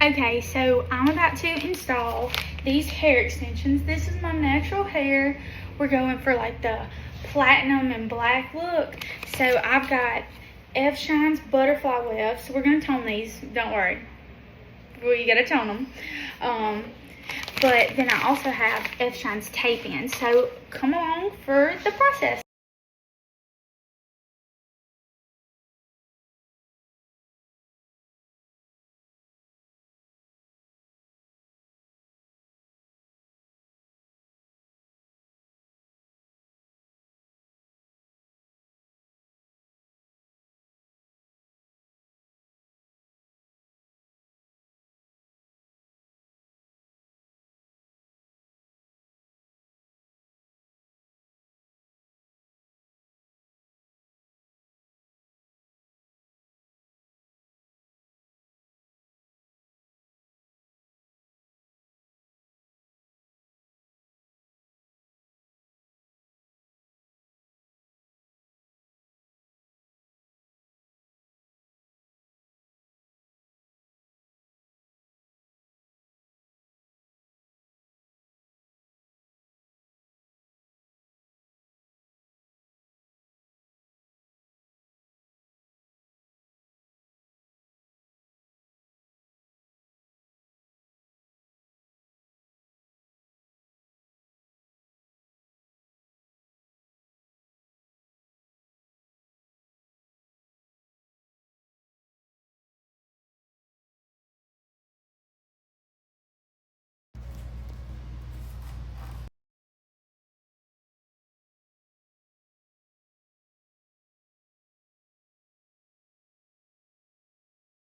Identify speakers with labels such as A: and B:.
A: Okay, so I'm about to install these hair extensions. This is my natural hair. We're going for like the platinum and black look. So I've got F Shine's Butterfly Weft. So we're gonna tone these, don't worry. Well, you gotta tone them. But then I also have F Shine's tape in. So come along for the process.